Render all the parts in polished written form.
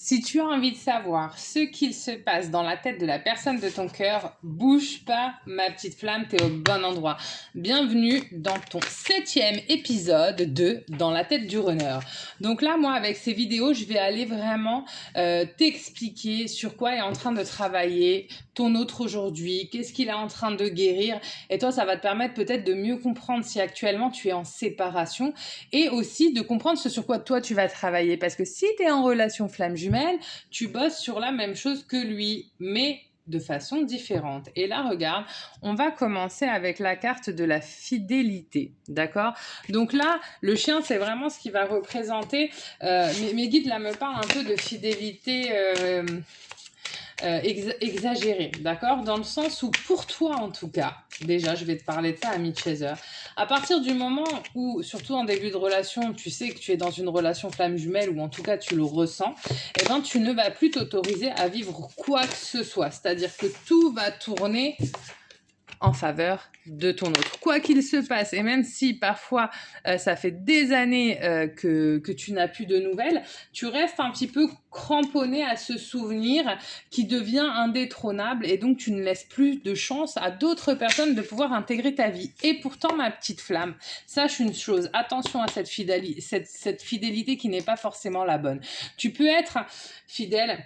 Si tu as envie de savoir ce qu'il se passe dans la tête de la personne de ton cœur, bouge pas, ma petite flamme, t'es au bon endroit. Bienvenue dans ton 7e épisode de Dans la tête du runner. Donc là, moi, avec ces vidéos, je vais aller vraiment t'expliquer sur quoi est en train de travailler ton autre aujourd'hui, qu'est-ce qu'il est en train de guérir. Et toi, ça va te permettre peut-être de mieux comprendre si actuellement tu es en séparation et aussi de comprendre ce sur quoi toi tu vas travailler. Parce que si tu es en relation flamme jumelle, tu bosses sur la même chose que lui, mais de façon différente. Et là, regarde, on va commencer avec la carte de la fidélité, d'accord? Donc là, le chien, c'est vraiment ce qui va représenter. Mes guides, là, me parlent un peu de fidélité exagérée, d'accord? Dans le sens où, pour toi en tout cas, déjà, je vais te parler de ça, ami Chaser. À partir du moment où, surtout en début de relation, tu sais que tu es dans une relation flamme jumelle, ou en tout cas tu le ressens, eh ben, tu ne vas plus t'autoriser à vivre quoi que ce soit. C'est-à-dire que tout va tourner en faveur de ton autre. Quoi qu'il se passe, et même si parfois ça fait des années que tu n'as plus de nouvelles, tu restes un petit peu cramponné à ce souvenir qui devient indétrônable et donc tu ne laisses plus de chance à d'autres personnes de pouvoir intégrer ta vie. Et pourtant, ma petite flamme, sache une chose, attention à cette fidélité qui n'est pas forcément la bonne. Tu peux être fidèle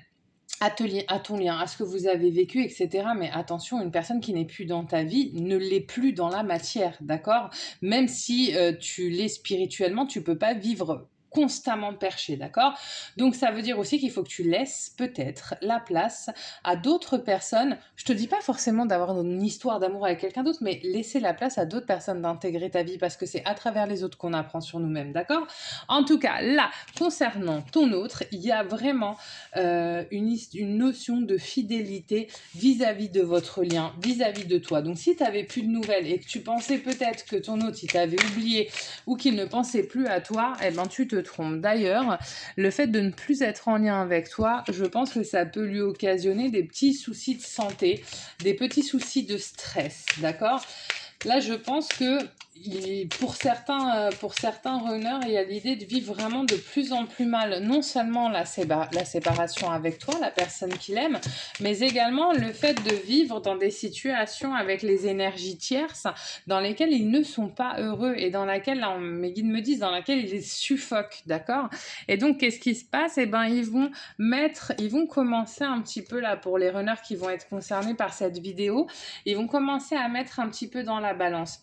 à ton lien, à ce que vous avez vécu, etc. Mais attention, une personne qui n'est plus dans ta vie ne l'est plus dans la matière, d'accord? Même si tu l'es spirituellement, tu peux pas vivre constamment perché, d'accord? Donc ça veut dire aussi qu'il faut que tu laisses peut-être la place à d'autres personnes. Je te dis pas forcément d'avoir une histoire d'amour avec quelqu'un d'autre, mais laisser la place à d'autres personnes d'intégrer ta vie parce que c'est à travers les autres qu'on apprend sur nous-mêmes, d'accord? En tout cas, là, concernant ton autre, il y a vraiment une notion de fidélité vis-à-vis de votre lien, vis-à-vis de toi. Donc si tu n'avais plus de nouvelles et que tu pensais peut-être que ton autre il t'avait oublié ou qu'il ne pensait plus à toi, eh ben tu te trompes. D'ailleurs, le fait de ne plus être en lien avec toi, je pense que ça peut lui occasionner des petits soucis de santé, des petits soucis de stress, d'accord? Là, je pense que pour certains runners, il y a l'idée de vivre vraiment de plus en plus mal, non seulement la séparation avec toi, la personne qu'il aime, mais également le fait de vivre dans des situations avec les énergies tierces dans lesquelles ils ne sont pas heureux et dans laquelle, là, mes guides me disent, dans laquelle ils les suffoquent, d'accord? Et donc, qu'est-ce qui se passe? Eh ben, ils vont commencer un petit peu, là, pour les runners qui vont être concernés par cette vidéo, ils vont commencer à mettre un petit peu dans la balance.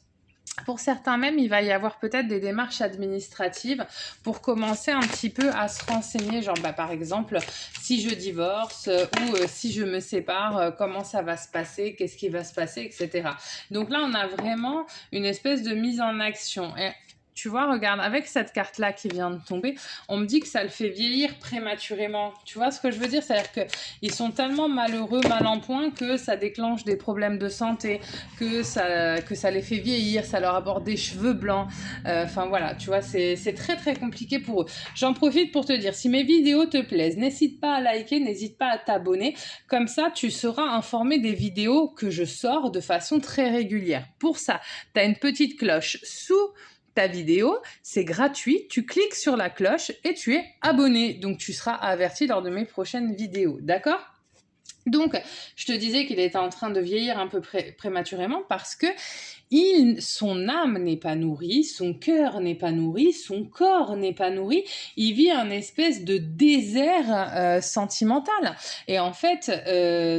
Pour certains même, il va y avoir peut-être des démarches administratives pour commencer un petit peu à se renseigner, genre par exemple, si je divorce ou si je me sépare, comment ça va se passer, qu'est-ce qui va se passer, etc. Donc là, on a vraiment une espèce de mise en action. Et tu vois, regarde, avec cette carte-là qui vient de tomber, on me dit que ça le fait vieillir prématurément. Tu vois ce que je veux dire? C'est-à-dire qu'ils sont tellement malheureux, mal en point, que ça déclenche des problèmes de santé, que ça les fait vieillir, ça leur apporte des cheveux blancs. Enfin voilà, tu vois, c'est très très compliqué pour eux. J'en profite pour te dire, si mes vidéos te plaisent, n'hésite pas à liker, n'hésite pas à t'abonner. Comme ça, tu seras informé des vidéos que je sors de façon très régulière. Pour ça, tu as une petite cloche sous ta vidéo, c'est gratuit, tu cliques sur la cloche et tu es abonné. Donc tu seras averti lors de mes prochaines vidéos, d'accord? Donc, je te disais qu'il était en train de vieillir un peu prématurément parce que son âme n'est pas nourrie, son cœur n'est pas nourri, son corps n'est pas nourri. Il vit un espèce de désert sentimental. Et en fait,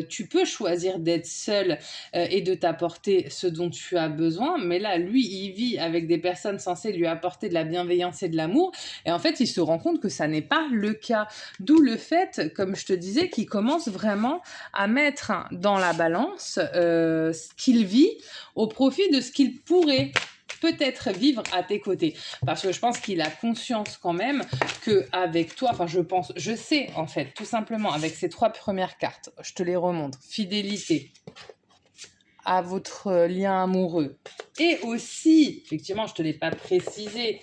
tu peux choisir d'être seul et de t'apporter ce dont tu as besoin. Mais là, lui, il vit avec des personnes censées lui apporter de la bienveillance et de l'amour. Et en fait, il se rend compte que ça n'est pas le cas. D'où le fait, comme je te disais, qu'il commence vraiment à mettre dans la balance ce qu'il vit au profit de ce qu'il pourrait peut-être vivre à tes côtés. Parce que je pense qu'il a conscience quand même qu'avec toi, enfin je sais en fait, tout simplement avec ces 3 premières cartes, je te les remontre, fidélité à votre lien amoureux, et aussi, effectivement je te l'ai pas précisé,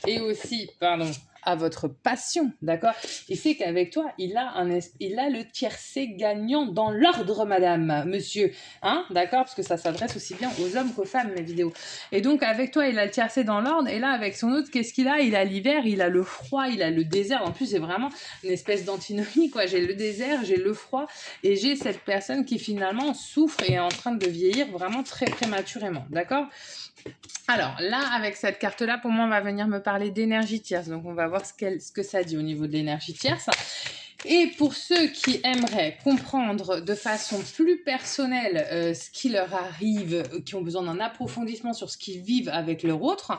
et aussi, pardon, à votre passion, d'accord? Il sait qu'avec toi, il a le tiercé gagnant dans l'ordre, madame, monsieur, hein, d'accord? Parce que ça s'adresse aussi bien aux hommes qu'aux femmes, mes vidéos. Et donc, avec toi, il a le tiercé dans l'ordre, et là, avec son autre, qu'est-ce qu'il a? Il a l'hiver, il a le froid, il a le désert. En plus, c'est vraiment une espèce d'antinomie, quoi. J'ai le désert, j'ai le froid, et j'ai cette personne qui finalement souffre et est en train de vieillir vraiment très prématurément, d'accord? Alors là, avec cette carte-là, pour moi, on va venir me parler d'énergie tierce. Donc, on va voir ce que ça dit au niveau de l'énergie tierce. Et pour ceux qui aimeraient comprendre de façon plus personnelle ce qui leur arrive, qui ont besoin d'un approfondissement sur ce qu'ils vivent avec leur autre,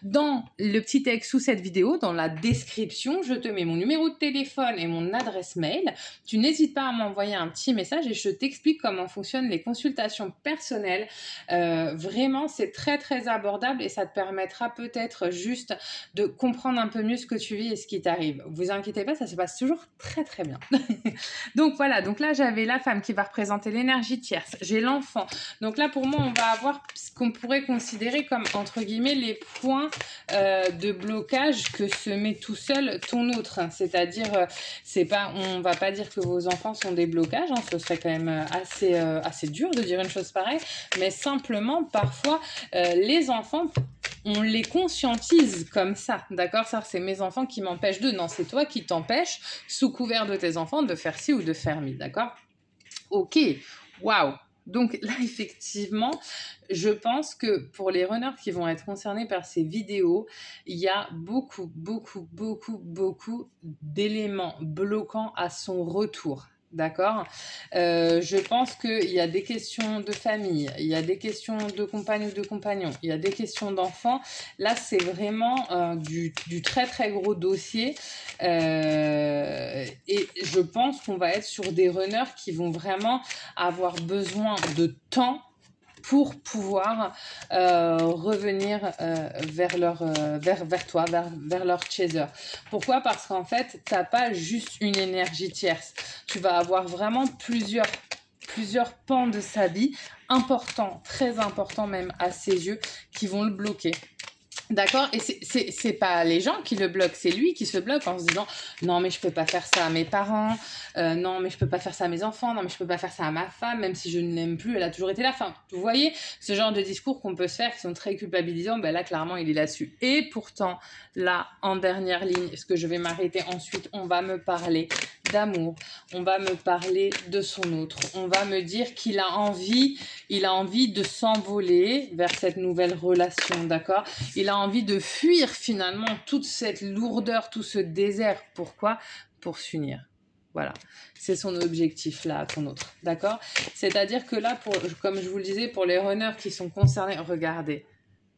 dans le petit texte sous cette vidéo, dans la description, je te mets mon numéro de téléphone et mon adresse mail. Tu n'hésites pas à m'envoyer un petit message et je t'explique comment fonctionnent les consultations personnelles. Vraiment, c'est très très abordable et ça te permettra peut-être juste de comprendre un peu mieux ce que tu vis et ce qui t'arrive. Vous inquiétez pas, ça se passe toujours très très bien. Donc voilà, donc là j'avais la femme qui va représenter l'énergie tierce, j'ai l'enfant. Donc là pour moi on va avoir ce qu'on pourrait considérer comme entre guillemets les points de blocage que se met tout seul ton autre. C'est-à-dire, on va pas dire que vos enfants sont des blocages, hein, ce serait quand même assez dur de dire une chose pareille, mais simplement parfois les enfants on les conscientise comme ça, d'accord? Ça, c'est mes enfants qui m'empêchent de... Non, c'est toi qui t'empêches, sous couvert de tes enfants, de faire ci ou de faire mi, d'accord? Ok, waouh! Donc là, effectivement, je pense que pour les runners qui vont être concernés par ces vidéos, il y a beaucoup, beaucoup, beaucoup, beaucoup d'éléments bloquants à son retour. D'accord. Je pense qu'il y a des questions de famille, il y a des questions de compagne ou de compagnon, il y a des questions d'enfants. Là, c'est vraiment du très très gros dossier. Et je pense qu'on va être sur des runners qui vont vraiment avoir besoin de temps pour pouvoir revenir vers toi, vers leur chaser. Pourquoi? Parce qu'en fait, tu n'as pas juste une énergie tierce. Tu vas avoir vraiment plusieurs pans de sa vie, importants, très importants même à ses yeux, qui vont le bloquer. D'accord? Et c'est pas les gens qui le bloquent, c'est lui qui se bloque en se disant non mais je peux pas faire ça à mes parents, non mais je peux pas faire ça à mes enfants, non mais je peux pas faire ça à ma femme, même si je ne l'aime plus, elle a toujours été là. Enfin, vous voyez, ce genre de discours qu'on peut se faire qui sont très culpabilisants, ben là clairement il est là-dessus. Et pourtant, là, en dernière ligne, ce que je vais m'arrêter ensuite, on va me parler d'amour, on va me parler de son autre, on va me dire qu'il a envie de s'envoler vers cette nouvelle relation, d'accord? Il a envie de fuir finalement toute cette lourdeur, tout ce désert. Pourquoi? Pour s'unir. Voilà, c'est son objectif là, à ton autre, d'accord? C'est-à-dire que là, comme je vous le disais, pour les runners qui sont concernés, regardez,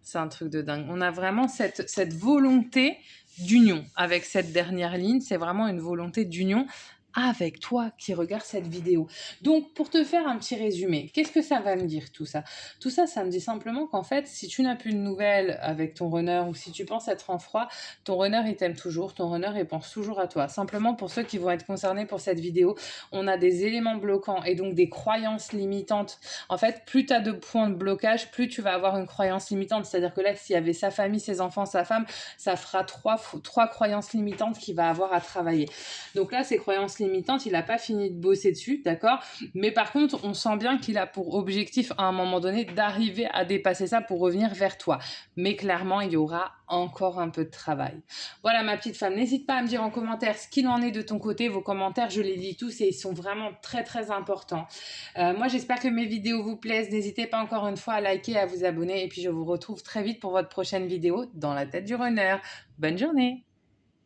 c'est un truc de dingue. On a vraiment cette volonté d'union avec cette dernière ligne, c'est vraiment une volonté d'union avec toi qui regarde cette vidéo. Donc, pour te faire un petit résumé, qu'est-ce que ça va me dire tout ça? Tout ça, ça me dit simplement qu'en fait, si tu n'as plus de nouvelles avec ton runner ou si tu penses être en froid, ton runner, il t'aime toujours, ton runner, il pense toujours à toi. Simplement, pour ceux qui vont être concernés pour cette vidéo, on a des éléments bloquants et donc des croyances limitantes. En fait, plus tu as de points de blocage, plus tu vas avoir une croyance limitante. C'est-à-dire que là, s'il y avait sa famille, ses enfants, sa femme, ça fera trois croyances limitantes qu'il va avoir à travailler. Donc là, ces croyances limitantes, il n'a pas fini de bosser dessus, d'accord? Mais par contre, on sent bien qu'il a pour objectif, à un moment donné, d'arriver à dépasser ça pour revenir vers toi. Mais clairement, il y aura encore un peu de travail. Voilà, ma petite femme, n'hésite pas à me dire en commentaire ce qu'il en est de ton côté. Vos commentaires, je les lis tous et ils sont vraiment très, très importants. Moi, j'espère que mes vidéos vous plaisent. N'hésitez pas encore une fois à liker, à vous abonner. Et puis, je vous retrouve très vite pour votre prochaine vidéo dans la tête du runner. Bonne journée!